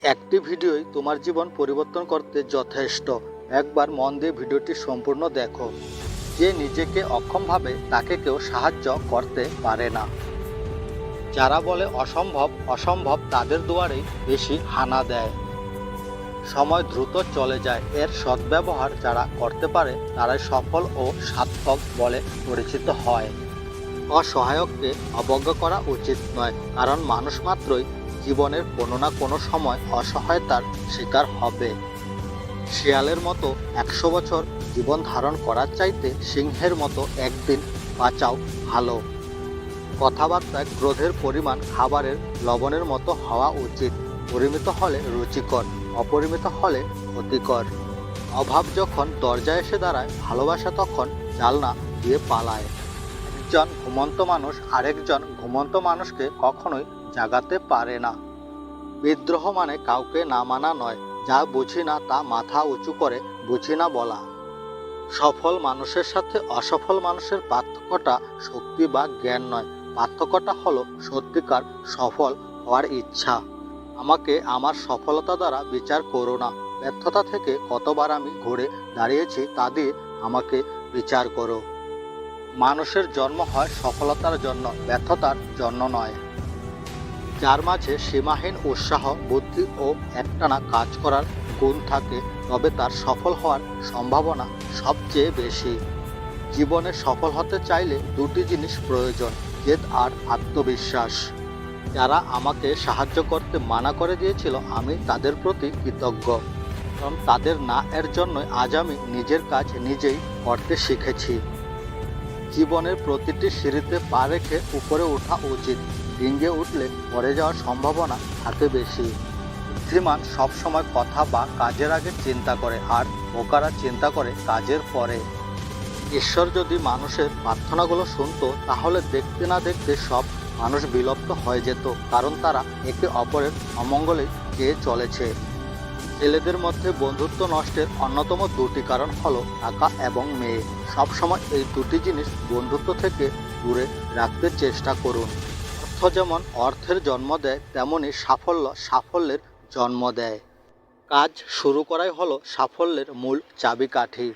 একটি ভিডিওই তোমার জীবন পরিবর্তন করতে যথেষ্ট। একবার মন দিয়ে ভিডিওটি সম্পূর্ণ দেখো। যে নিজেকে অক্ষম ভাবে তাকে কেউ সাহায্য করতে পারে না। যারা বলে অসম্ভব অসম্ভব তাদের দুয়ারেই বেশি হানা দেয়। সময় দ্রুত চলে যায়, এর সদ্ব্যবহার যারা করতে পারে তারাই সফল ও সার্থক বলে পরিচিত হয়। অসহায়ককে অবজ্ঞা করা উচিত নয়, কারণ মানুষ মাত্রই জীবনের কোনো না কোনো সময় অসহায়তার শিকার হবে। শিয়ালের মতো 100 বছর জীবন ধারণ করার চাইতে সিংহের মতো একদিন বাঁচাও ভালো। কথাবার্তায় ক্রোধের পরিমাণ খাবারের লবণের মতো হওয়া উচিত। পরিমিত হলে রুচিকর, অপরিমিত হলে ক্ষতিকর। অভাব যখন দরজায় এসে দাঁড়ায়, ভালোবাসা তখন জানলা দিয়ে পালায়। একজন ঘুমন্ত মানুষ আরেকজন ঘুমন্ত মানুষকে কখনোই জাগাতে পারে না। বিদ্রোহ মানে কাউকে না মানা নয়, যা বুঝি না তা মাথা উঁচু করে বুঝি না বলা। সফল মানুষের সাথে অসফল মানুষের পার্থক্যটা শক্তি বা জ্ঞান নয়, পার্থক্যটা হলো সত্যিকার সফল হওয়ার ইচ্ছা। আমাকে আমার সফলতা দ্বারা বিচার করো না, ব্যর্থতা থেকে কতবার আমি ঘুরে দাঁড়িয়েছি তা দিয়ে আমাকে বিচার করো। মানুষের জন্ম হয় সফলতার জন্য, ব্যর্থতার জন্য নয়। যার মাঝে সীমাহীন উৎসাহ, বুদ্ধি ও একটানা কাজ করার গুণ থাকে, তবে তার সফল হওয়ার সম্ভাবনা সবচেয়ে বেশি। জীবনে সফল হতে চাইলে দুটি জিনিস প্রয়োজন, জেদ আর আত্মবিশ্বাস। যারা আমাকে সাহায্য করতে মানা করে দিয়েছিল, আমি তাদের প্রতি কৃতজ্ঞ, কারণ তাদের না এর জন্যই আজ আমি নিজের কাজ নিজেই করতে শিখেছি। জীবনের প্রতিটি সিঁড়িতে পা রেখে উপরে ওঠা উচিত, ডিঙে উঠলে পড়ে যাওয়ার সম্ভাবনা থাকে বেশি। বুদ্ধিমান সবসময় কথা বা কাজের আগে চিন্তা করে, আর বোকারা চিন্তা করে কাজের পরে। ঈশ্বর যদি মানুষের প্রার্থনাগুলো শুনতো, তাহলে দেখতে না দেখতে সব মানুষ বিলুপ্ত হয়ে যেত, কারণ তারা একে অপরের অমঙ্গলে চেয়ে চলেছে। ছেলেদের মধ্যে বন্ধুত্ব নষ্টের অন্যতম দুটি কারণ হলো টাকা এবং মেয়ে। সবসময় এই দুটি জিনিস বন্ধুত্ব থেকে দূরে রাখতে চেষ্টা করুন। অর্থ যেমন অর্থের জন্ম দেয়, তেমনি সাফল্য সাফল্যের জন্ম দেয়। কাজ শুরু করাই হলো সাফল্যের মূল চাবিকাঠি।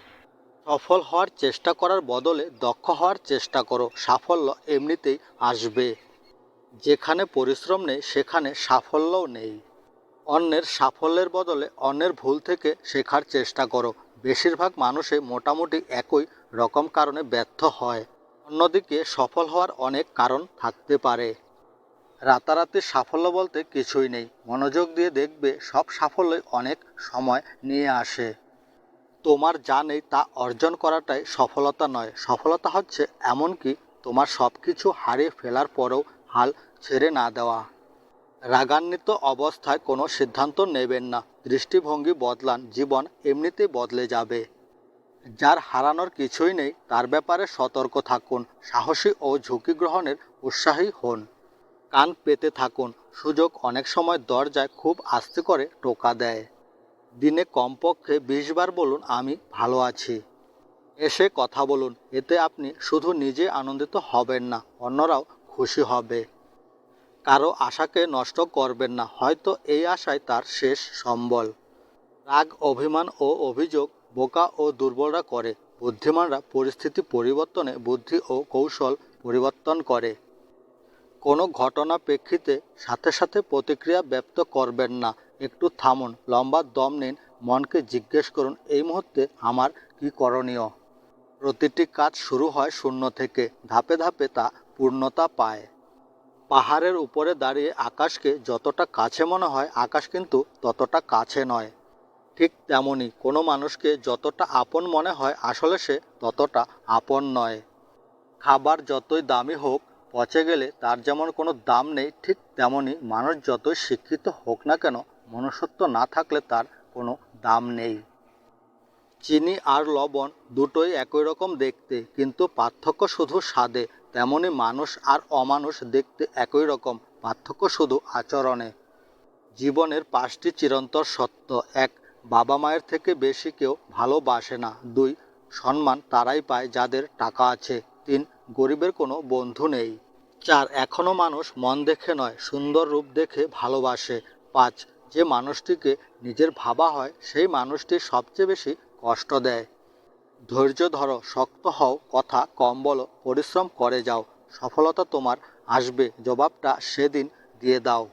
সফল হওয়ার চেষ্টা করার বদলে দক্ষ হওয়ার চেষ্টা করো, সাফল্য এমনিতেই আসবে। যেখানে পরিশ্রম নেই সেখানে সাফল্যও নেই। অন্যের সাফল্যের বদলে অন্যের ভুল থেকে শেখার চেষ্টা করো। বেশিরভাগ মানুষই মোটামুটি একই রকম কারণে ব্যর্থ হয়। অন্যদিকে সফল হওয়ার অনেক কারণ থাকতে পারে। রাতারাতি সাফল্য বলতে কিছুই নেই, মনোযোগ দিয়ে দেখবে সব সাফল্যই অনেক সময় নিয়ে আসে। তোমার যা নেই তা অর্জন করাটাই সফলতা নয়, সফলতা হচ্ছে এমনকি তোমার সব কিছু হারিয়ে ফেলার পরেও হাল ছেড়ে না দেওয়া। রাগান্বিত অবস্থায় কোনো সিদ্ধান্ত নেবেন না, দৃষ্টিভঙ্গি বদলান, জীবন এমনিতেই বদলে যাবে। যার হারানোর কিছুই নেই তার ব্যাপারে সতর্ক থাকুন, সাহসী ও ঝুঁকি গ্রহণের উৎসাহী হন। কান পেতে থাকুন, সুযোগ অনেক সময় দরজায় খুব আস্তে করে টোকা দেয়। দিনে কমপক্ষে 20 বার বলুন আমি ভালো আছি। এসে কথা বলুন, এতে আপনি শুধু নিজে আনন্দিত হবেন না, অন্যরাও খুশি হবে। কারো আশাকে নষ্ট করবেন না, হয়তো এই আশায় তার শেষ সম্বল। রাগ, অভিমান ও অভিযোগ বোকা ও দুর্বলরা করে, বুদ্ধিমানরা পরিস্থিতি পরিবর্তনে বুদ্ধি ও কৌশল পরিবর্তন করে। কোনো ঘটনা প্রেক্ষিতে সাথে সাথে প্রতিক্রিয়া ব্যক্ত করবেন না, একটু থামুন, লম্বা দম নিন, মনকে জিজ্ঞেস করুন এই মুহূর্তে আমার কী করণীয়। প্রতিটি কাজ শুরু হয় শূন্য থেকে, ধাপে ধাপে তা পূর্ণতা পায়। পাহাড়ের উপরে দাঁড়িয়ে আকাশকে যতটা কাছে মনে হয়, আকাশ কিন্তু ততটা কাছে নয়। ঠিক তেমনই কোনো মানুষকে যতটা আপন মনে হয়, আসলে সে ততটা আপন নয়। খাবার যতই দামি হোক, পচে গেলে তার যেমন কোনো দাম নেই, ঠিক তেমনই মানুষ যতই শিক্ষিত হোক না কেন, মনুষ্যত্ব না থাকলে তার কোনো দাম নেই। চিনি আর লবণ দুটোই একই রকম দেখতে, কিন্তু পার্থক্য শুধু স্বাদে। তেমনি মানুষ আর অমানুষ দেখতে একই রকম, পার্থক্য শুধু আচরণে। জীবনের 5টি চিরন্তর সত্য: 1. বাবা মায়ের থেকে বেশি কেউ ভালোবাসে না। 2. সম্মান তারাই পায় যাদের টাকা আছে। 3. গরিবের কোনো বন্ধু নেই। 4. এখনও মানুষ মন দেখে নয়, সুন্দর রূপ দেখে ভালোবাসে। 5. যে মানুষটিকে নিজের ভাবা হয় সেই মানুষটি সবচেয়ে বেশি কষ্ট দেয়। ধৈর্য ধরো, শক্ত হও, কথা কম বলো, পরিশ্রম করে যাও, সফলতা তোমার আসবে, জবাবটা সেদিন দিয়ে দাও।